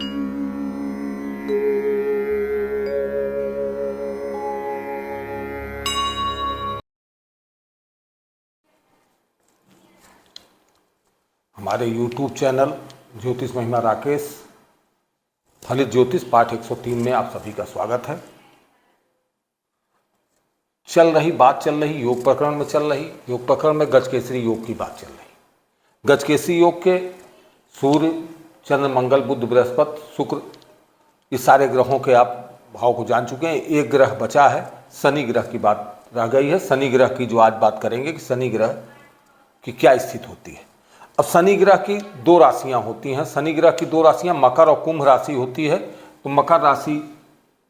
हमारे YouTube channel ज्योतिष महिमा राकेश फलित ज्योतिष पाठ 103 में आप सभी का स्वागत है। बात चल रही योग प्रकरण में चल रही। योग प्रकरण में गजकेसरी योग की बात चल रही। गजकेसरी योग के सूर्य, चंद्र, मंगल, बुध, बृहस्पति, शुक्र, इस सारे ग्रहों के आप भाव को जान चुके हैं। एक ग्रह बचा है, शनि ग्रह की बात रह गई है। शनि ग्रह की जो आज बात करेंगे कि शनि ग्रह की क्या स्थिति होती है। अब शनि ग्रह की दो राशियां होती हैं। शनि ग्रह की दो राशियां मकर और कुंभ राशि होती है। तो मकर राशि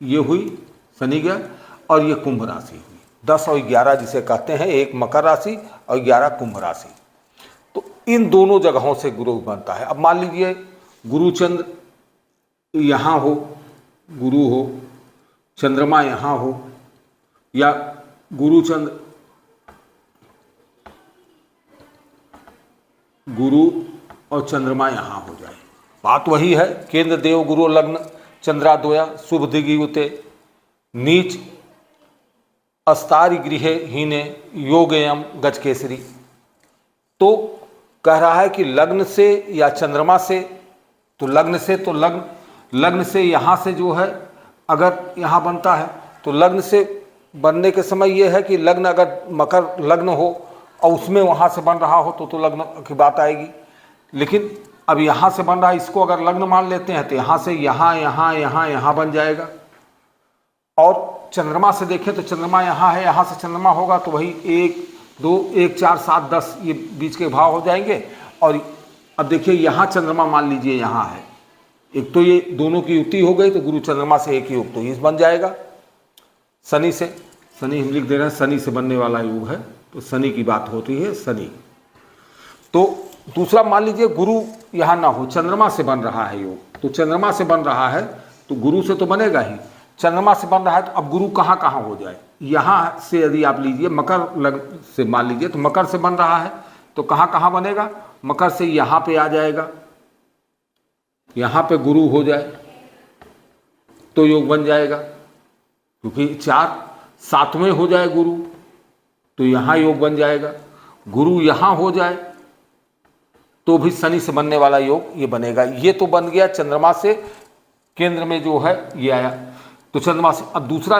ये हुई शनि ग्रह और ये कुंभ राशि हुई। 10 और 11 जिसे कहते हैं, एक मकर राशि और 11 कुंभ राशि। तो इन दोनों जगहों से गुरु बनता है। अब मान लीजिए गुरु चंद्र यहाँ हो, गुरु हो, चंद्रमा यहाँ हो, या गुरु चंद्र, गुरु और चंद्रमा यहाँ हो जाए। बात वही है, केंद्र देव गुरु लग्न चंद्राद्वया शुभ दिग्युते नीच अस्तारि गृहे हीने योगयम गजकेसरी। तो कह रहा है कि लग्न से या चंद्रमा से, तो लग्न से यहाँ से जो है अगर यहाँ बनता है तो लग्न से बनने के समय ये है कि लग्न अगर मकर लग्न हो और उसमें वहाँ से बन रहा हो तो लग्न की बात आएगी। लेकिन अब यहाँ से बन रहा है, इसको अगर लग्न मान लेते हैं तो यहाँ से यहाँ बन जाएगा। और चंद्रमा से देखें तो चंद्रमा यहाँ है, यहाँ से चंद्रमा होगा तो वही 1, 2, 1, 4, 7, 10 ये बीच के भाव हो जाएंगे। और अब देखिए यहाँ चंद्रमा मान लीजिए यहाँ है, एक तो ये दोनों की युति हो गई तो गुरु चंद्रमा से एक ही योग तो इस बन जाएगा। शनि से, शनि हम लिख दे रहे हैं, शनि से बनने वाला योग है तो शनि की बात होती है शनि। तो दूसरा मान लीजिए गुरु यहाँ ना हो, चंद्रमा से बन रहा है योग, तो चंद्रमा से बन रहा है तो गुरु से तो बनेगा ही। चंद्रमा से बन रहा है तो अब गुरु कहाँ कहाँ हो जाए। यहाँ से यदि आप लीजिए मकर लग्न से मान लीजिए तो मकर से बन रहा है तो कहाँ कहाँ बनेगा। मकर से यहाँ पे आ जाएगा, यहाँ पे गुरु हो जाए तो योग बन जाएगा, क्योंकि 4 7वें हो जाए गुरु तो यहाँ योग बन जाएगा। गुरु यहाँ हो जाए तो भी शनि से बनने वाला योग ये बनेगा। ये तो बन गया चंद्रमा से, केंद्र में जो है ये आया तो चंद्रमा से। अब दूसरा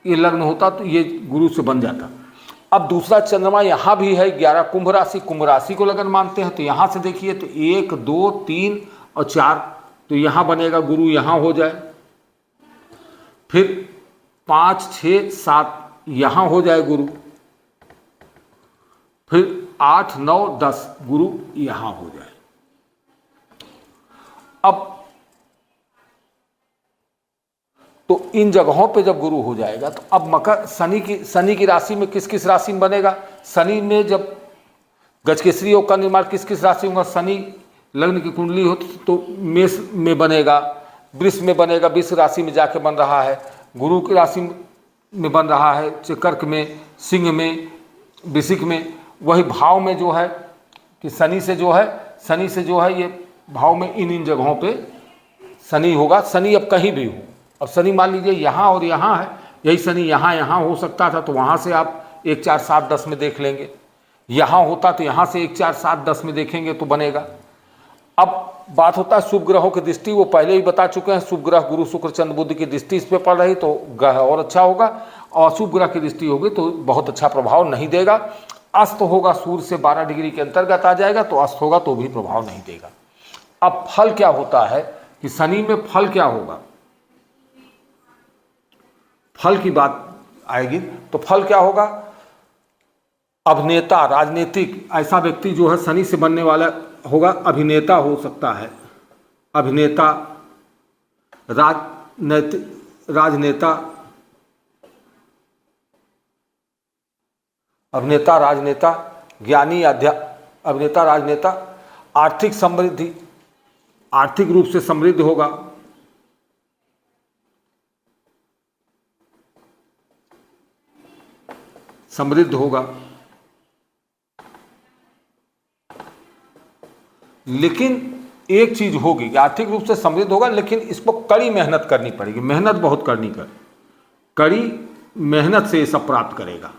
ये लग्न होता तो ये गुरु से बन जाता। अब दूसरा चंद्रमा यहाँ भी है 11 कुंभ राशि को लगन मानते हैं तो यहाँ से देखिए तो 1, 2, 3 और 4 तो यहाँ बनेगा, गुरु यहाँ हो जाए। फिर 5, 6, 7 यहाँ हो जाए गुरु। फिर 8, 9, 10 गुरु यहाँ हो जाए। अब तो इन जगहों पे जब गुरु हो जाएगा तो अब मकर शनि की राशि में किस किस राशि में बनेगा। शनि में जब गजकेसरी योग का निर्माण किस किस राशि होगा। शनि लग्न की कुंडली हो तो मेष में बनेगा, वृष में बनेगा, वृष राशि में जाके बन रहा है। गुरु की राशि में बन रहा है, कर्क में, सिंह में, वृश्चिक में। वही भाव में जो है कि शनि से जो है ये भाव में इन जगहों पे शनि होगा। शनि अब कहीं भी हो, अब शनि मान लीजिए यहाँ और यहाँ है, यही शनि यहाँ हो सकता था तो वहाँ से आप 1, 4, 7, 10 में देख लेंगे। यहाँ होता तो यहाँ से 1, 4, 7, 10 में देखेंगे तो बनेगा। अब बात होता है शुभ ग्रहों की दृष्टि, वो पहले ही बता चुके हैं। शुभ ग्रह गुरु, शुक्र, चंद्र, बुध की दृष्टि इस पे पड़ रही तो ग्रह और अच्छा होगा, और अशुभ ग्रह की दृष्टि होगी तो बहुत अच्छा प्रभाव नहीं देगा। अस्त होगा सूर्य से 12 डिग्री के अंतर्गत आ जाएगा तो अस्त होगा तो भी प्रभाव नहीं देगा। अब फल क्या होता है कि शनि में फल क्या होगा, फल की बात आएगी तो फल क्या होगा। अभिनेता, राजनीतिक, ऐसा व्यक्ति जो है शनि से बनने वाला होगा, अभिनेता हो सकता है। अभिनेता, राजनेता, ज्ञानी, अभिनेता, राजनेता, आर्थिक समृद्धि, आर्थिक रूप से समृद्ध होगा। लेकिन एक चीज होगी कि आर्थिक रूप से समृद्ध होगा, लेकिन इसको कड़ी मेहनत करनी पड़ेगी, मेहनत बहुत करनी कर, कड़ी मेहनत से ये सब प्राप्त करेगा।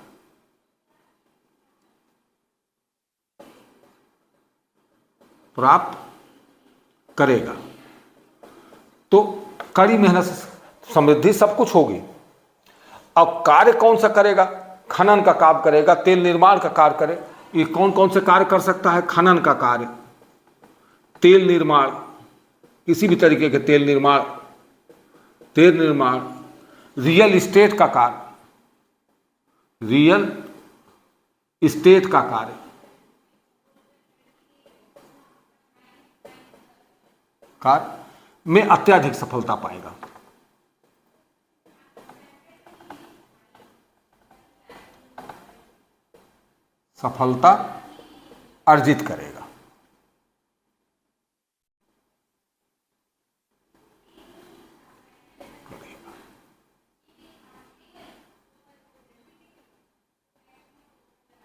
प्राप्त करेगा तो कड़ी मेहनत से समृद्धि सब कुछ होगी। अब कार्य कौन सा करेगा? खनन का काम करेगा, तेल निर्माण का कार्य करे। ये कौन कौन से कार्य कर सकता है? खनन का कार्य, तेल निर्माण, किसी भी तरीके के तेल निर्माण, रियल इस्टेट का कार्य, रियल इस्टेट का कार्य, में अत्यधिक सफलता पाएगा। सफलता अर्जित करेगा।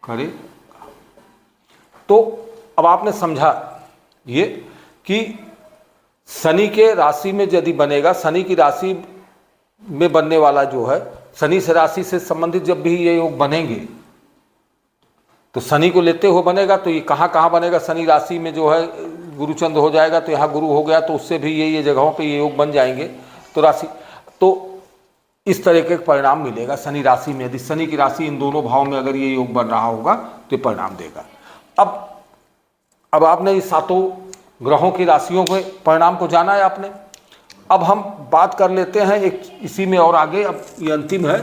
करे तो अब आपने समझा ये कि शनि के राशि में यदि बनेगा, शनि की राशि में बनने वाला जो है, शनि से राशि से संबंधित जब भी ये योग बनेंगे तो शनि को लेते हुए बनेगा, तो ये कहाँ कहाँ बनेगा? शनि राशि में जो है गुरुचंद्र हो जाएगा, तो यहाँ गुरु हो गया, तो उससे भी ये जगहों पे ये योग बन जाएंगे। तो राशि, तो इस तरह के परिणाम मिलेगा शनि राशि में। यदि शनि की राशि इन दोनों भाव में अगर ये योग बन रहा होगा तो ये परिणाम देगा। अब आपने इस सातों ग्रहों की राशियों के परिणाम को जाना है आपने। अब हम बात कर लेते हैं एक इसी में और आगे। अब ये अंतिम है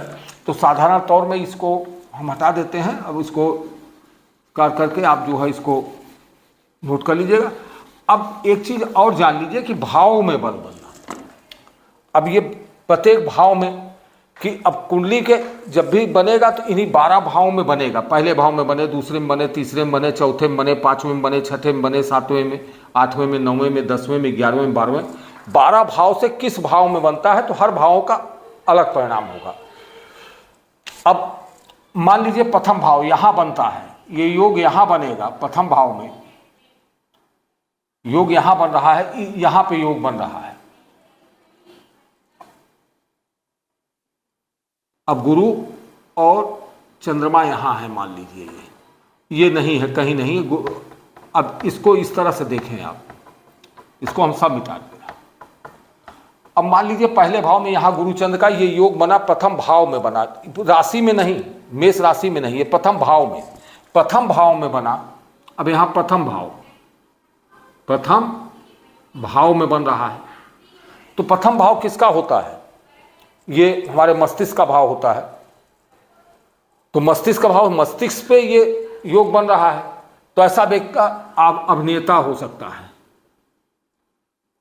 तो साधारण तौर में इसको हम हटा देते हैं। अब इसको कर करके आप जो है इसको नोट कर लीजिएगा। अब एक चीज और जान लीजिए कि भाव में बल बनना। अब ये प्रत्येक भाव में कि अब कुंडली के जब भी बनेगा तो इन्हीं 12 भावों में बनेगा। पहले भाव में बने, दूसरे में बने, तीसरे में बने, चौथे में बने, पांचवें में बने, छठे में बने, सातवें में, आठवें में, नौवें में, 10वें में, 11वें में, 12वें। 12 भाव से किस भाव में बनता है तो हर भावों का अलग परिणाम होगा। अब मान लीजिए प्रथम भाव यहां बनता है, ये योग यहां बनेगा, प्रथम भाव में योग यहां बन रहा है, यहां पे योग बन रहा है। अब गुरु और चंद्रमा यहां है, मान लीजिए ये नहीं है, कहीं नहीं। अब इसको इस तरह से देखें आप, इसको हम सब मिटा दें। अब मान लीजिए पहले भाव में यहां गुरु चंद्र का ये योग बना, प्रथम भाव में बना, राशि में नहीं, मेष राशि में नहीं, ये प्रथम भाव में, प्रथम भाव में बना। अब यहां प्रथम भाव में बन रहा है। तो प्रथम भाव किसका होता है? ये हमारे मस्तिष्क का भाव होता है। तो मस्तिष्क का भाव, मस्तिष्क पे ये योग बन रहा है। तो ऐसा व्यक्ति का आप अभिनेता हो सकता है,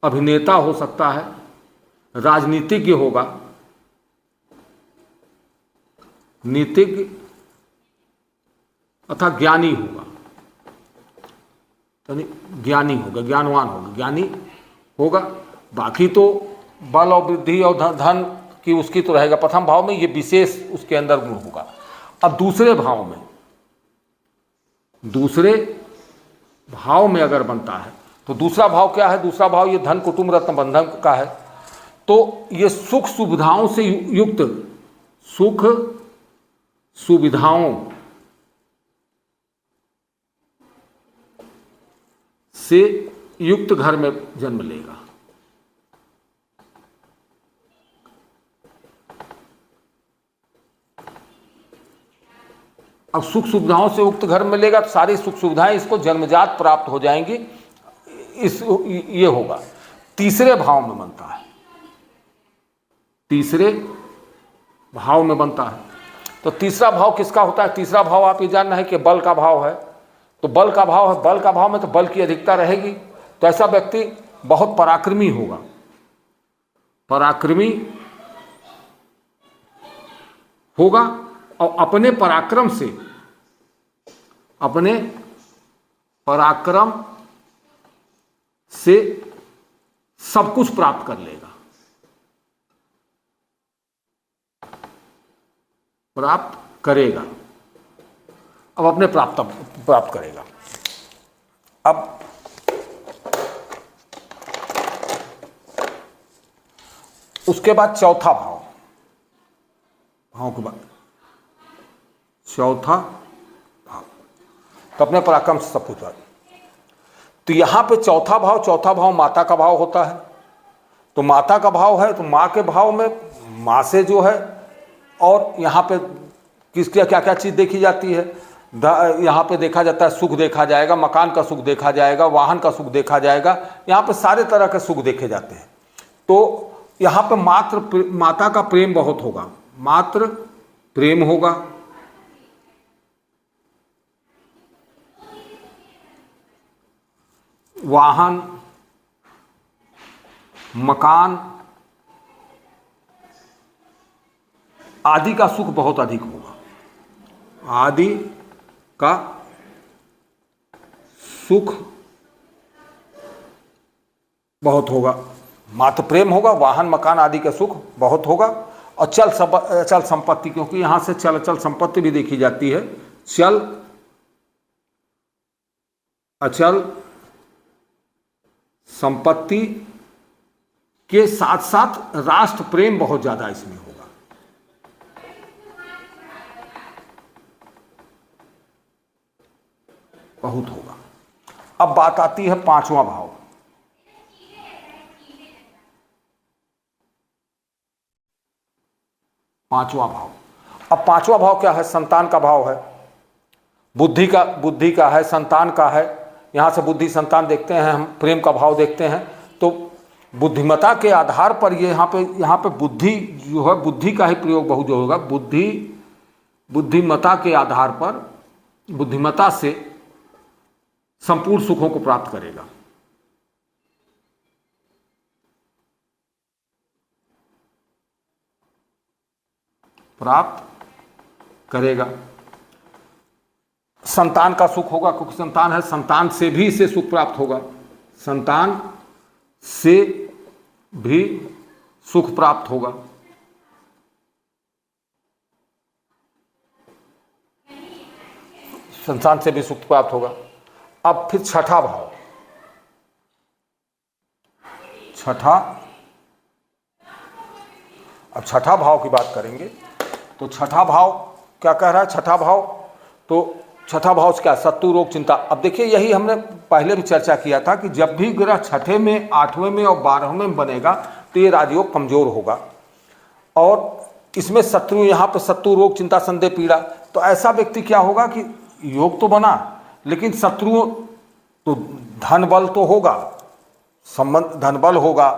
अभिनेता हो सकता है, राजनीतिज्ञ होगा, नीतिज्ञ अथवा ज्ञानी होगा, तो ज्ञानी होगा, ज्ञानवान होगा, ज्ञानी होगा। बाकी तो बल और वृद्धि और धन की उसकी तो रहेगा प्रथम भाव में, ये विशेष उसके अंदर गुण होगा। अब दूसरे भाव में अगर बनता है तो दूसरा भाव क्या है? दूसरा भाव ये धन कुटुंब रत्न बंधन का है। तो ये सुख सुविधाओं से युक्त, सुख सुविधाओं से युक्त घर में जन्म लेगा। अब सुख सुविधाओं से युक्त घर में लेगा तो सारी सुख सुविधाएं इसको जन्मजात प्राप्त हो जाएंगी। ये होगा। तीसरे भाव में बनता है, तीसरे भाव में बनता है। तो तीसरा भाव किसका होता है? तीसरा भाव आप ये जानना है कि बल का भाव है। तो बल का भाव है, बल का भाव में तो बल की अधिकता रहेगी। तो ऐसा व्यक्ति बहुत पराक्रमी होगा, पराक्रमी होगा और अपने पराक्रम से सब कुछ प्राप्त कर लेगा, प्राप्त करेगा। अब अपने प्राप्त करेगा। अब उसके बाद चौथा भाव, भाव के बाद चौथा भाव, तो अपने पराक्रम से सब कुछ बात। तो यहां पे चौथा भाव माता का भाव होता है। तो माता का भाव है तो माँ के भाव में माँ से जो है, और यहाँ पे किसकी क्या क्या चीज़ देखी जाती है, यहाँ पे देखा जाता है सुख देखा जाएगा, मकान का सुख देखा जाएगा, वाहन का सुख देखा जाएगा, यहाँ पे सारे तरह के सुख देखे जाते हैं। तो यहाँ पे माता का प्रेम बहुत होगा, मात्र प्रेम होगा, वाहन, मकान आदि का सुख बहुत अधिक होगा, आदि का सुख बहुत होगा, मात्र प्रेम होगा, वाहन मकान आदि का सुख बहुत होगा। और चल संपत्ति, क्योंकि यहां से चल संपत्ति भी देखी जाती है, चल अचल संपत्ति के साथ साथ राष्ट्र प्रेम बहुत ज्यादा इसमें होगा। बहुत होगा। अब बात आती है पांचवा भाव। पांचवा भाव, अब पांचवा भाव क्या है? संतान का भाव है, बुद्धि का है, संतान का है। यहां से बुद्धि संतान देखते हैं, हम प्रेम का भाव देखते हैं। तो बुद्धिमता के आधार पर ये यहाँ पे बुद्धि जो है, बुद्धि का ही प्रयोग बहुत जो होगा, बुद्धिमता के आधार पर, बुद्धिमता से संपूर्ण सुखों को प्राप्त करेगा। संतान का सुख होगा, क्योंकि संतान है, संतान से भी इसे सुख प्राप्त होगा, संतान से भी सुख प्राप्त होगा। संतान से भी सुख प्राप्त होगा। अब फिर छठा भाव, अब छठा भाव की बात करेंगे। तो छठा भाव क्या कह रहा है? छठा भाव, तो छठा भाव से क्या? शत्रु रोग चिंता। अब देखिए, यही हमने पहले भी चर्चा किया था कि जब भी ग्रह छठे में, आठवें में और 12वें में बनेगा तो ये राजयोग कमजोर होगा। और इसमें शत्रु, यहाँ पे शत्रु रोग चिंता संदेह पीड़ा, तो ऐसा व्यक्ति क्या होगा कि योग तो बना, लेकिन शत्रुओं, तो धन बल तो होगा, संबंध धन बल होगा,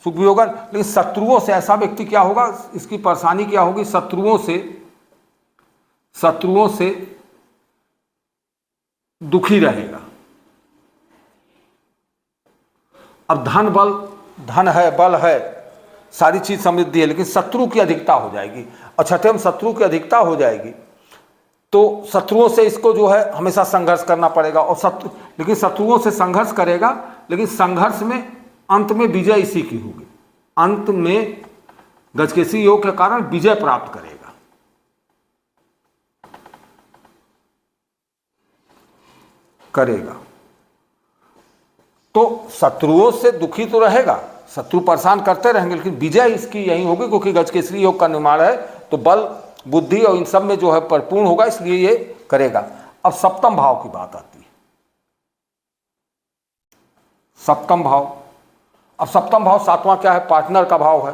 सुख भी होगा, लेकिन शत्रुओं से ऐसा व्यक्ति क्या होगा, इसकी परेशानी क्या होगी? शत्रुओं से दुखी रहेगा। अब धन है, बल है, सारी चीज समृद्धि है, लेकिन शत्रु की अधिकता हो जाएगी। और छठे में शत्रु की अधिकता हो जाएगी तो शत्रुओं से इसको जो है हमेशा संघर्ष करना पड़ेगा। और लेकिन शत्रुओं से संघर्ष करेगा, लेकिन संघर्ष में अंत में विजय इसी की होगी। अंत में गजकेसरी योग के कारण विजय प्राप्त करेगा। तो शत्रुओं से दुखी तो रहेगा, शत्रु परेशान करते रहेंगे, लेकिन विजय इसकी यही होगी, क्योंकि गजकेसरी योग का निर्माण है। तो बल, बुद्धि और इन सब में जो है परिपूर्ण होगा, इसलिए ये करेगा। अब सप्तम भाव की बात आती है। सप्तम भाव, अब सप्तम भाव सातवां क्या है? पार्टनर का भाव है।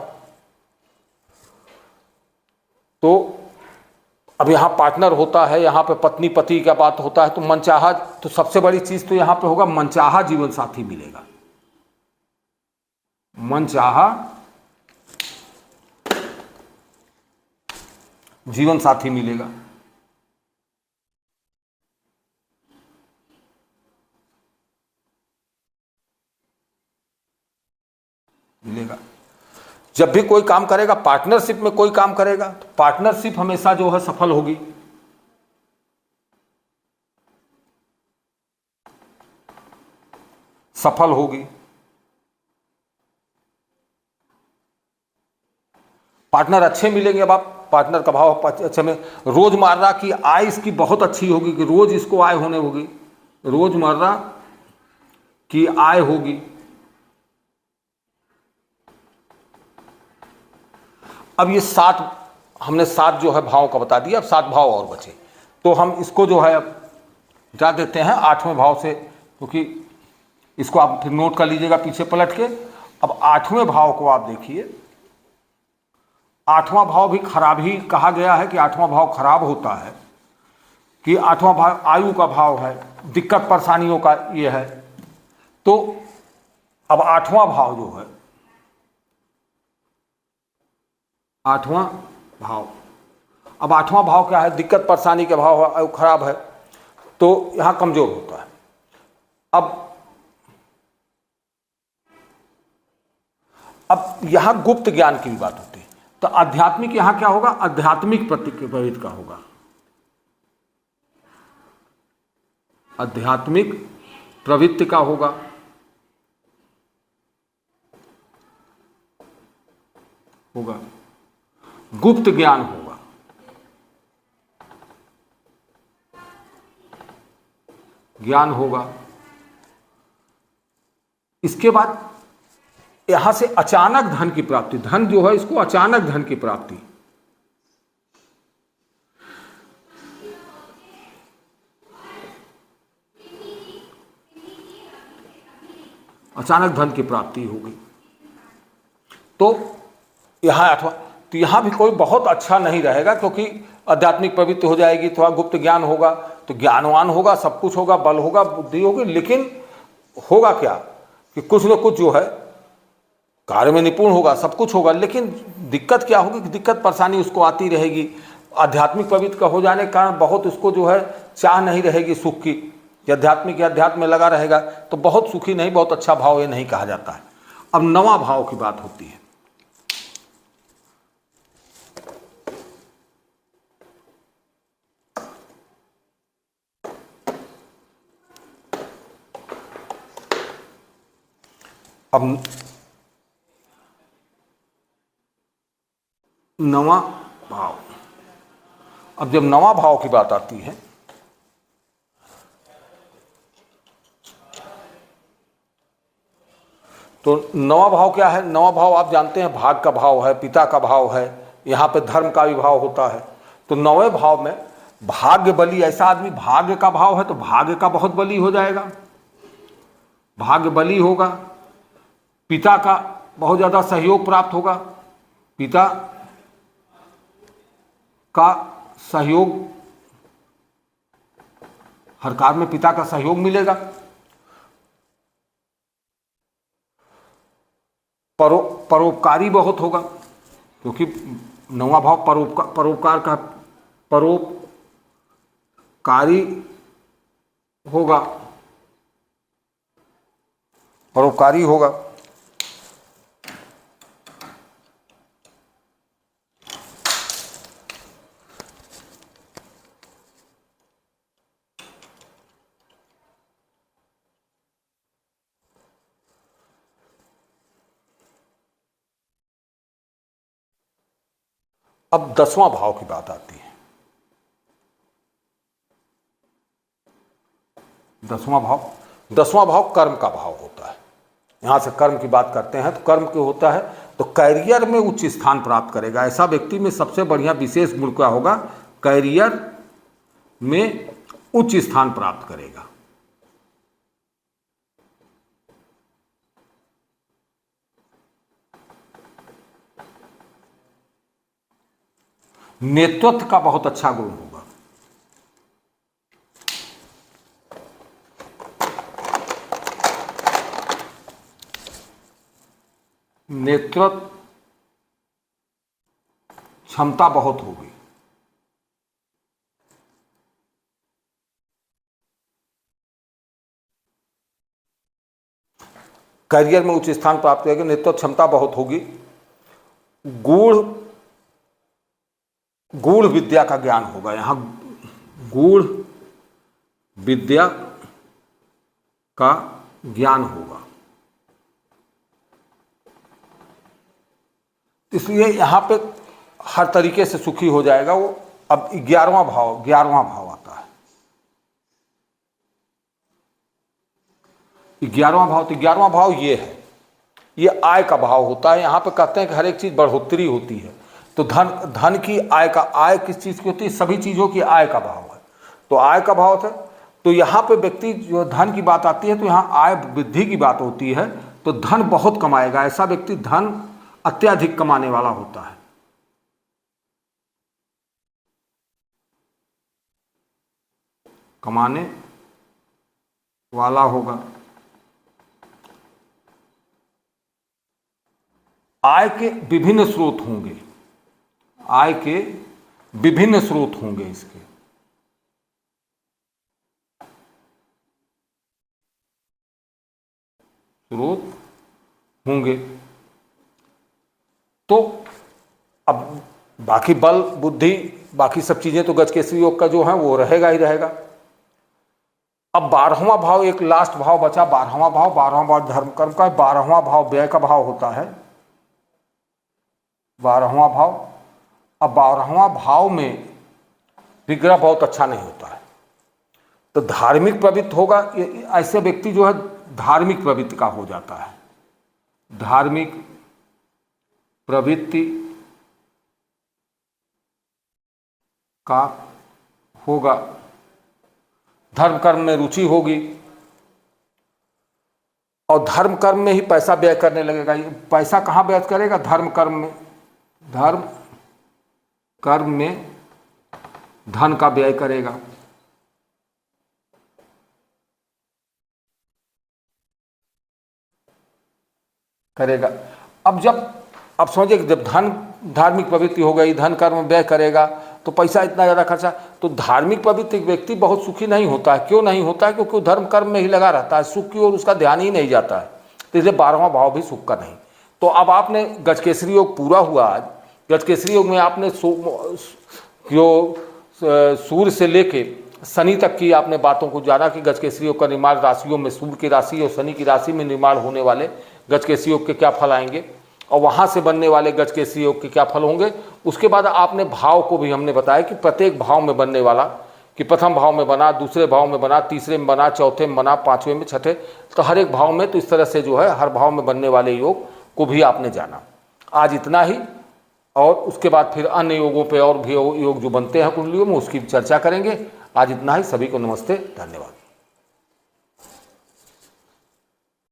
तो अब यहां पार्टनर होता है, यहां पे पत्नी पति का बात होता है, तो मनचाहा, तो सबसे बड़ी चीज तो यहां पे होगा, मनचाहा जीवन साथी मिलेगा। मनचाहा जीवन साथी मिलेगा। जब भी कोई काम करेगा, पार्टनरशिप में कोई काम करेगा, तो पार्टनरशिप हमेशा जो है सफल होगी। पार्टनर अच्छे मिलेंगे। अब आप पार्टनर का भाव अच्छे में, रोजमर्रा की आय इसकी बहुत अच्छी होगी, कि रोज इसको आय होने होगी, रोजमर्रा की आय होगी। अब ये 7, हमने 7 जो है भावों का बता दिया, अब 7 भाव और बचे, तो हम इसको जो है अब जा देते हैं 8वें भाव से, क्योंकि इसको आप फिर नोट कर लीजिएगा पीछे पलट के। अब 8वें भाव को आप देखिए, 8वां भाव भी खराब ही कहा गया है कि 8वां भाव खराब होता है, कि 8वां भाव आयु का भाव है, दिक्कत परेशानियों का ये है। तो अब 8वां भाव जो है, 8वां भाव, अब 8वां भाव क्या है, दिक्कत परेशानी के भाव है, आयु खराब है, तो यहां कमजोर होता है। अब यहां गुप्त ज्ञान की भी बात होती है, तो आध्यात्मिक यहां क्या होगा, आध्यात्मिक प्रवृत्ति का होगा, आध्यात्मिक प्रवृत्ति का होगा। गुप्त ज्ञान होगा, ज्ञान होगा। इसके बाद यहां से अचानक धन की प्राप्ति, धन जो है इसको अचानक धन की प्राप्ति, अचानक धन की प्राप्ति होगी। तो यहां अथवा, तो यहां भी कोई बहुत अच्छा नहीं रहेगा, क्योंकि आध्यात्मिक प्रवृत्ति हो जाएगी, थोड़ा गुप्त ज्ञान होगा, तो ज्ञानवान होगा, सब कुछ होगा, बल होगा, बुद्धि होगी, लेकिन होगा क्या कि कुछ न कुछ जो है कार्य में निपुण होगा, सब कुछ होगा, लेकिन दिक्कत क्या होगी कि दिक्कत परेशानी उसको आती रहेगी। आध्यात्मिक प्रवृत्ति का हो जाने के कारण बहुत उसको जो है चाह नहीं रहेगी सुख की, आध्यात्मिक या अध्यात्म में लगा रहेगा तो बहुत सुखी नहीं, बहुत अच्छा भाव ये नहीं कहा जाता है। अब 9वां भाव की बात होती है। अब 9वां भाव, अब जब 9वां भाव की बात आती है तो 9वां भाव क्या है, 9वां भाव आप जानते हैं भाग का भाव है, पिता का भाव है, यहाँ पे धर्म का भी भाव होता है। तो 9वें भाव में भाग्य बली, ऐसा आदमी भाग्य का भाव है तो भाग्य का बहुत बली हो जाएगा, भाग्य बली होगा, पिता का बहुत ज़्यादा सहयोग प्राप्त होगा, पिता का सहयोग, हर कार्य में पिता का सहयोग मिलेगा। परोपकारी बहुत होगा, क्योंकि 9वां भाव परोपकार का, परोपकारी होगा, परोपकारी होगा। अब 10वां भाव की बात आती है। 10वां भाव कर्म का भाव होता है। यहां से कर्म की बात करते हैं तो कर्म क्यों होता है, तो कैरियर में उच्च स्थान प्राप्त करेगा। ऐसा व्यक्ति में सबसे बढ़िया विशेष गुण क्या होगा, कैरियर में उच्च स्थान प्राप्त करेगा। नेतृत्व का बहुत अच्छा गुण होगा, नेतृत्व क्षमता बहुत होगी। करियर में उच्च स्थान प्राप्त करेगा, नेतृत्व क्षमता बहुत होगी। गूढ़ विद्या का ज्ञान होगा, यहां गूढ़ विद्या का ज्ञान होगा, इसलिए यहां पे हर तरीके से सुखी हो जाएगा वो। अब 11वां भाव आता है। 11वां भाव, तो 11वां भाव ये है, ये आय का भाव होता है। यहां पे कहते हैं कि हर एक चीज बढ़ोतरी होती है, तो धन की आय किस चीज़ की होती है? सभी चीज़ों की आय का भाव है। तो आय का भाव है, तो यहाँ पे व्यक्ति जो धन की बात आती है तो यहाँ आय वृद्धि की बात होती है। तो धन बहुत कमाएगा, ऐसा व्यक्ति धन अत्यधिक कमाने वाला होता है। कमाने वाला होगा। आय के विभिन्न स्रोत होंगे, आय के विभिन्न स्रोत होंगे, इसके स्रोत होंगे। तो अब बाकी बल बुद्धि बाकी सब चीजें तो गजकेसरी योग का जो है वो रहेगा ही रहेगा। अब 12वां भाव, एक लास्ट भाव बचा 12वां भाव। 12वां भाव धर्म कर्म का, 12वां भाव व्यय का भाव होता है। 12वां भाव, अब 12वां भाव में विग्रह बहुत अच्छा नहीं होता है, तो धार्मिक प्रवृत्ति होगा। ऐसे व्यक्ति जो है धार्मिक प्रवृत्ति का हो जाता है, धार्मिक प्रवृत्ति का होगा। धर्म कर्म में रुचि होगी और धर्म कर्म में ही पैसा व्यय करने लगेगा। पैसा कहाँ व्यय करेगा? धर्म कर्म में। धर्म कर्म में धन का व्यय करेगा। अब समझिए कि जब धन धार्मिक प्रवृत्ति हो गई, धन कर्म व्यय करेगा तो पैसा इतना ज़्यादा खर्चा, तो धार्मिक प्रवृत्ति व्यक्ति बहुत सुखी नहीं होता है। क्यों नहीं होता है? क्योंकि धर्म कर्म में ही लगा रहता है, सुख की ओर उसका ध्यान ही नहीं जाता है। तो इसलिए 12वां भाव भी सुख का नहीं। तो अब आपने गजकेसरी योग पूरा हुआ। आज गजकेसरी योग में आपने जो सूर्य से लेके शनि तक की आपने बातों को जाना कि गजकेसरी योग का निर्माण राशियों में सूर्य की राशि और शनि की राशि में निर्माण होने वाले गजकेसरी योग के क्या फल आएंगे और वहाँ से बनने वाले गजकेसरी योग के क्या फल होंगे। उसके बाद आपने भाव को भी हमने बताया कि प्रत्येक भाव में बनने वाला, कि प्रथम भाव में बना, दूसरे भाव में बना, तीसरे में बना, चौथे में बना, पाँचवें में, छठे, तो हर एक भाव में, तो इस तरह से जो है हर भाव में बनने वाले योग को भी आपने जाना। आज इतना ही, और उसके बाद फिर अन्य योगों पे और भी योग जो बनते हैं कुंडलियों में उसकी चर्चा करेंगे। आज इतना ही। सभी को नमस्ते, धन्यवाद।